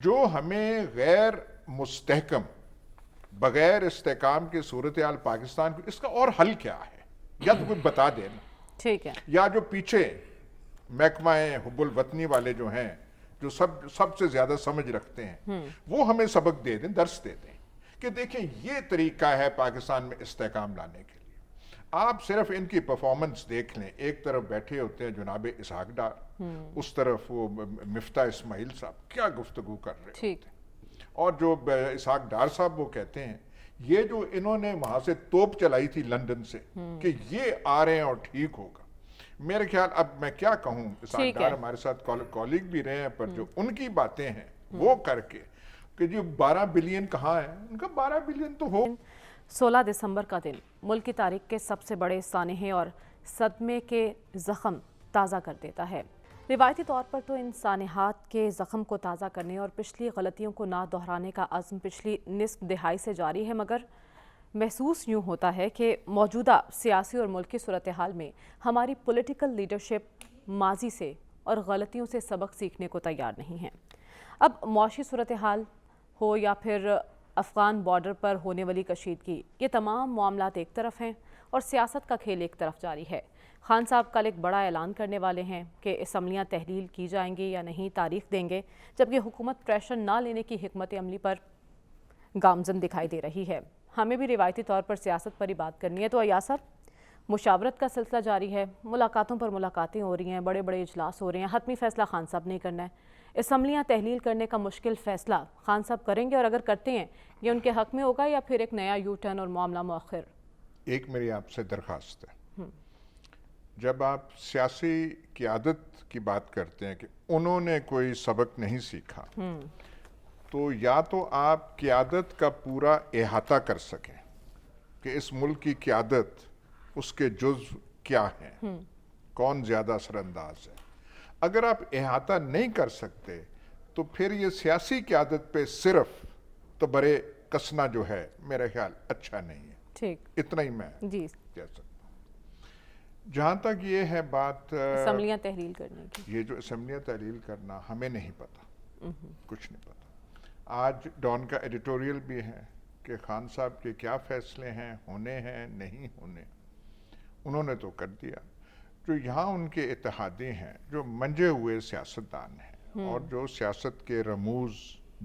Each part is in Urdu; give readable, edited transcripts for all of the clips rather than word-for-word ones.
جو ہمیں غیر مستحکم بغیر استحکام کی صورتحال پاکستان کی، اس کا اور حل کیا ہے؟ یا تو کوئی بتا دیں نا، ٹھیک ہے. یا جو پیچھے محکمہ حب الوطنی والے جو ہیں، جو سب سے زیادہ سمجھ رکھتے ہیں، وہ ہمیں سبق دے دیں، درس دے دیں کہ دیکھیں یہ طریقہ ہے پاکستان میں استحکام لانے کے لیے. آپ صرف ان کی پرفارمنس دیکھ لیں. ایک طرف بیٹھے ہوتے ہیں جناب اسحاق ڈار، اس طرف وہ مفتاح اسماعیل صاحب کیا گفتگو کر رہے ہوتے ہیں. اور جو اسحاق ڈار صاحب وہ کہتے ہیں یہ جو انہوں نے وہاں سے توپ چلائی تھی لندن سے کہ یہ آ رہے ہیں اور ٹھیک ہوگا. میرے خیال اب میں کیا کہوں، اسحاق ڈار ہمارے ساتھ کالیگ بھی رہے ہیں، پر جو ان کی باتیں ہیں وہ کر کے کہ جو 12 بلین کہاں ہے، ان کا 12 بلین تو ہو. 16 دسمبر کا دن ملک کی تاریخ کے سب سے بڑے سانحے اور صدمے کے زخم تازہ کر دیتا ہے. روایتی طور پر تو ان سانحات کے زخم کو تازہ کرنے اور پچھلی غلطیوں کو نہ دہرانے کا عزم پچھلی نصف دہائی سے جاری ہے، مگر محسوس یوں ہوتا ہے کہ موجودہ سیاسی اور ملکی صورتحال میں ہماری پولیٹیکل لیڈرشپ ماضی سے اور غلطیوں سے سبق سیکھنے کو تیار نہیں ہے. اب معاشی صورتحال ہو یا پھر افغان بارڈر پر ہونے والی کشیدگی، یہ تمام معاملات ایک طرف ہیں اور سیاست کا کھیل ایک طرف جاری ہے. خان صاحب کل ایک بڑا اعلان کرنے والے ہیں کہ اسمبلیاں تحلیل کی جائیں گی یا نہیں، تاریخ دیں گے، جبکہ حکومت پریشر نہ لینے کی حکمت عملی پر گامزن دکھائی دے رہی ہے. ہمیں بھی روایتی طور پر سیاست پر ہی بات کرنی ہے. تو ایاز صاحب، مشاورت کا سلسلہ جاری ہے، ملاقاتوں پر ملاقاتیں ہو رہی ہیں، بڑے بڑے اجلاس ہو رہے ہیں، حتمی فیصلہ خان صاحب نے کرنا ہے. اسمبلیاں تحلیل کرنے کا مشکل فیصلہ خان صاحب کریں گے، اور اگر کرتے ہیں یہ ان کے حق میں ہوگا یا پھر ایک نیا یو ٹرن اور معاملہ مؤخر؟ ایک میری آپ سے درخواست ہے، جب آپ سیاسی قیادت کی بات کرتے ہیں کہ انہوں نے کوئی سبق نہیں سیکھا، تو یا تو آپ قیادت کا پورا احاطہ کر سکیں کہ اس ملک کی قیادت، اس کے جزو کیا ہیں، کون زیادہ اثر انداز ہے. اگر آپ احاطہ نہیں کر سکتے تو پھر یہ سیاسی قیادت پہ صرف تبرے کسنا جو ہے میرا خیال اچھا نہیں ہے. ٹھیک، اتنا ہی میں جی کہہ سکتا ہوں. جہاں تک یہ ہے بات اسمبلیاں تحلیل کرنے کی، یہ جو اسمبلیاں تحلیل کرنا، ہمیں نہیں پتا، کچھ نہیں پتا. آج ڈان کا ایڈیٹوریل بھی ہے کہ خان صاحب کے کیا فیصلے ہیں، ہونے ہیں نہیں ہونے، انہوں نے تو کر دیا. جو یہاں ان کے اتحادی ہیں، جو منجے ہوئے سیاستدان ہیں اور جو سیاست کے رموز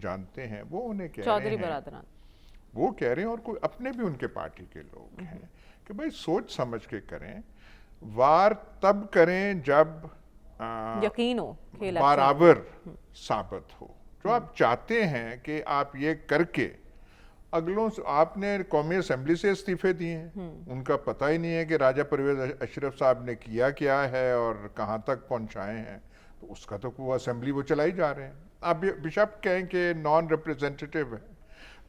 جانتے ہیں، وہ انہیں کہہ رہے چودھری ہیں، برادران وہ کہہ رہے ہیں، اور کوئی اپنے بھی ان کے پارٹی کے لوگ ہیں کہ بھائی سوچ سمجھ کے کریں. وار تب کریں جب یقین ہو کہ برابر ثابت ہو. جو آپ چاہتے ہیں کہ آپ یہ کر کے اگلوں سے، آپ نے قومی اسمبلی سے استعفے دیے ہیں، ان کا پتہ ہی نہیں ہے کہ راجہ پرویز اشرف صاحب نے کیا ہے اور کہاں تک پہنچائے ہیں، تو اس کا تو وہ اسمبلی وہ چلائی جا رہے ہیں. آپ بشپ کہیں کہ نان ریپریزنٹیٹیو ہے،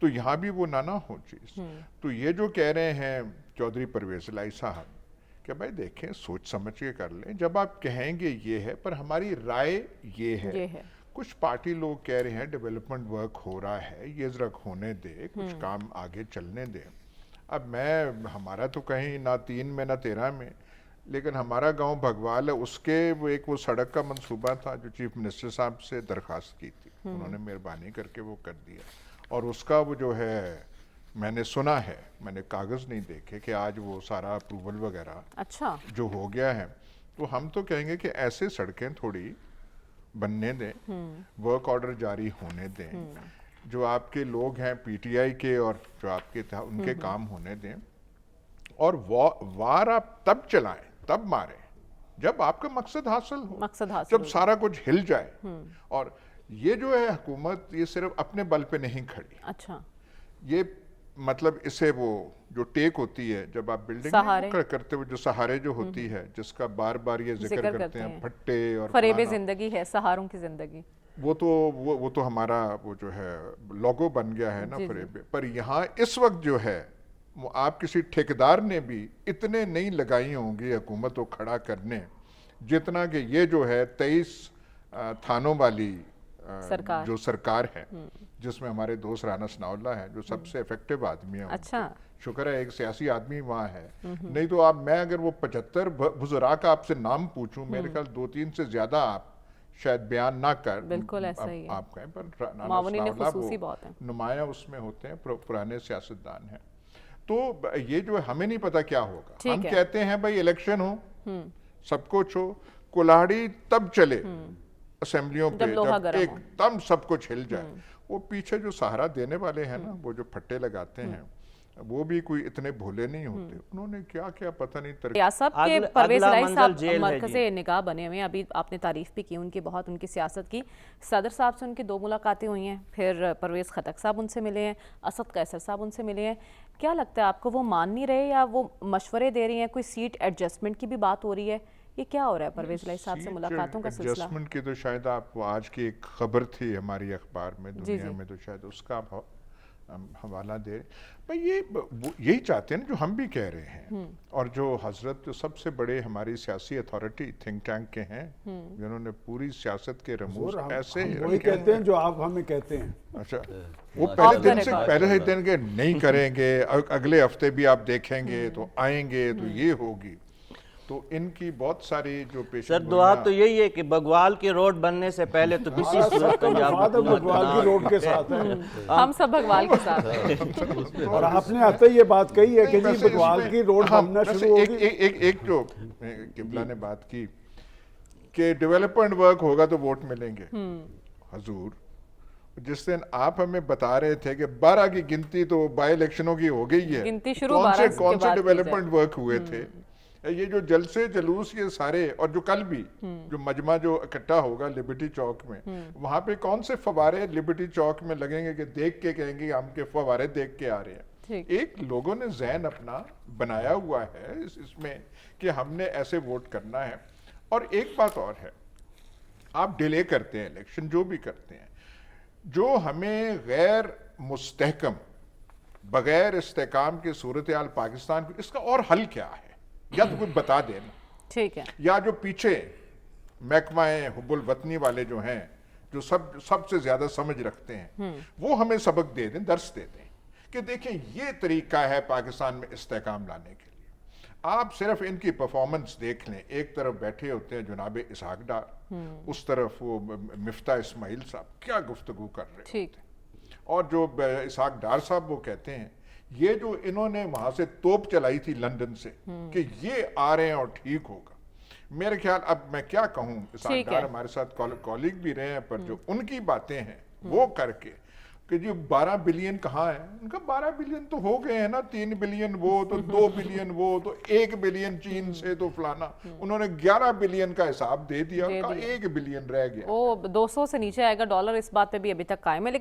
تو یہاں بھی وہ نہ ہو چیز. تو یہ جو کہہ رہے ہیں چودھری پرویز الہی صاحب کہ بھائی دیکھیں سوچ سمجھ کے کر لیں، جب آپ کہیں گے یہ ہے، پر ہماری رائے یہ ہے. کچھ پارٹی لوگ کہہ رہے ہیں ڈیولپمنٹ ورک ہو رہا ہے، یہ ذرا ہونے دے، کچھ کام آگے چلنے دے. اب ہمارا تو کہیں نہ 3 میں نہ 13 میں، لیکن ہمارا گاؤں بھگوال ہے، اس کے وہ سڑک کا منصوبہ تھا جو چیف منسٹر صاحب سے درخواست کی تھی، انہوں نے مہربانی کر کے وہ کر دیا. اور اس کا وہ جو ہے، میں نے سنا ہے، میں نے کاغذ نہیں دیکھے، کہ آج وہ سارا اپروول وغیرہ اچھا جو ہو گیا ہے. تو ہم تو کہیں گے کہ ایسے سڑکیں تھوڑی بننے دیں، ورک آرڈر جاری ہونے دیں، جو آپ کے لوگ ہیں پی ٹی آئی کے اور جو آپ کے ان کے کام ہونے دیں. اور وار آپ تب چلائیں، تب ماریں جب آپ کا مقصد حاصل ہو، جب سارا کچھ ہل جائے. اور یہ جو ہے حکومت، یہ صرف اپنے بل پہ نہیں کھڑی. اچھا، یہ مطلب اسے وہ جو ٹیک ہوتی ہے جب آپ بلڈنگ کرتے ہوئے، جو سہارے جو ہوتی ہے، جس کا بار بار یہ ذکر کرتے ہیں، پھٹے اور فریب زندگی ہے، سہاروں کی زندگی، وہ تو ہمارا وہ جو ہے لوگو بن گیا ہے نا فریب. پر یہاں اس وقت جو ہے، آپ کسی ٹھیکیدار نے بھی اتنے نہیں لگائی ہوں گی حکومت کو کھڑا کرنے، جتنا کہ یہ جو ہے 23 تھانوں والی جو سرکار ہے، جس میں ہمارے دوست رانا ثناء اللہ ہیں جو سب سے ایفیکٹو آدمی ہیں. اچھا، شکر ہے ایک سیاسی آدمی وہاں ہے. نہیں تو میں اگر وہ 75 وزراء کا آپ سے نام پوچھوں، میرے خیال 2-3 سے زیادہ آپ شاید بیان نہ کر بالکل ایسا ہی ہے، آپ کہیں، پر رانا معاونین ثناء اللہ خصوصی وہ بہت ہیں، نمایاں اس میں ہوتے ہیں، پرانے سیاستدان ہیں. تو یہ جو ہمیں نہیں پتا کیا ہوگا. ہم ٹھیک ہے. کہتے ہیں بھائی الیکشن ہو، سب کچھ ہو، کلاڑی تب چلے اسمبلیوں پہ جب لوہا جب گرم ایک ہو. دم سب کچھ ہل جائے. وہ پیچھے جو سہارا دینے والے ہیں نا، وہ جو پھٹے لگاتے ہیں، وہ بھی کوئی اتنے بھولے نہیں ہوتے. انہوں نے کیا کیا پتہ نہیں ریاست کے پرویز اگلا الہی منزل صاحب جیل ہے مرکز نگاہ بنے ہوئے ہیں. ابھی آپ نے تعریف بھی کی ان کی بہت، ان کی سیاست کی. صدر صاحب سے ان کی 2 ملاقاتیں ہوئی ہیں، پھر پرویز خٹک صاحب ان سے ملے ہیں، اسد قیصر صاحب ان سے ملے ہیں. کیا لگتا ہے آپ کو وہ مان نہیں رہے یا وہ مشورے دے رہی ہیں؟ کوئی سیٹ ایڈجسٹمنٹ کی بھی بات ہو رہی ہے؟ یہ کیا ہو رہا ہے پرویز الہی صاحب سے ملاقاتوں کا سلسلہ؟ ایڈجسٹمنٹ کی تو شاید آپ آج کی ایک خبر تھی ہماری اخبار میں، دنیا میں، تو شاید اس کا حوالہ دے. بھئی یہی چاہتے ہیں جو ہم بھی کہہ رہے ہیں، اور جو حضرت جو سب سے بڑے ہماری سیاسی اتھارٹی تھنک ٹینک کے ہیں، جنہوں نے پوری سیاست کے رموز ایسے وہی کہتے ہیں جو آپ ہمیں کہتے ہیں. اچھا، وہ پہلے ہی دن کے نہیں کریں گے، اگلے ہفتے بھی آپ دیکھیں گے تو آئیں گے تو یہ ہوگی. تو ان کی بہت ساری جو سر دعا تو یہی ہے کہ بگوال کی روڈ بننے سے پہلے تو کسی صورت پنجاب بگوال کی روڈ کے ساتھ ہے، ہم سب بھگوال کے ساتھ ہیں. اور آپ نے آتے یہ بات کہی ہے کہ جی بگوال کی روڈ بننا شروع ہوگی. ایک جو قبلہ نے بات کی کہ ڈیولپمنٹ ورک ہوگا تو ووٹ ملیں گے. حضور جس دن آپ ہمیں بتا رہے تھے کہ 12 کی گنتی تو بائی الیکشنوں کی ہو گئی ہے، گنتی شروع 12 کے کون سے بعد ڈیولپمنٹ ورک ہوئے تھے؟ یہ جو جلسے جلوس یہ سارے، اور جو کل بھی جو مجمع جو اکٹھا ہوگا لبرٹی چوک میں، وہاں پہ کون سے فوارے لبرٹی چوک میں لگیں گے کہ دیکھ کے کہیں گے ہم کے فوارے دیکھ کے آ رہے ہیں. ایک لوگوں نے ذہن اپنا بنایا ہوا ہے اس میں کہ ہم نے ایسے ووٹ کرنا ہے. اور ایک بات اور ہے، آپ ڈیلے کرتے ہیں الیکشن، جو بھی کرتے ہیں، جو ہمیں غیر مستحکم، بغیر استحکام کی صورتحال پاکستان کو، اس کا اور حل کیا ہے؟ یا تو کوئی بتا دینا. ٹھیک ہے. یا جو پیچھے محکمہ حب الوطنی والے جو ہیں، جو سب سے زیادہ سمجھ رکھتے ہیں، وہ ہمیں سبق دے دیں، درس دے دیں کہ دیکھیں یہ طریقہ ہے پاکستان میں استحکام لانے کے لیے. آپ صرف ان کی پرفارمنس دیکھ لیں. ایک طرف بیٹھے ہوتے ہیں جناب اسحاق ڈار، اس طرف وہ مفتاح اسماعیل صاحب، کیا گفتگو کر رہے ہوتے ہیں. اور جو اسحاق ڈار صاحب وہ کہتے ہیں یہ جو انہوں نے وہاں سے توپ چلائی تھی لندن سے کہ یہ آ رہے ہیں اور ٹھیک ہوگا. میرے خیال، اب میں کیا کہوں، اسحاق ڈار ہمارے ساتھ کولیگ بھی رہے ہیں، پر جو ان کی باتیں ہیں وہ کر کے کہ جی 12 بلین کہاں ہے، ان کا 12 بلین تو ہو گئے ہیں نا، 3 بلین وہ تو 2 بلین وہ تو 1 بلین چین سے تو فلانا. انہوں نے 11 بلین کا حساب دے دیا، 1 بلین رہ گیا. وہ 200 سے نیچے آئے گا ڈالر، اس بات پہ بھی ابھی تک قائم ہے. لیکن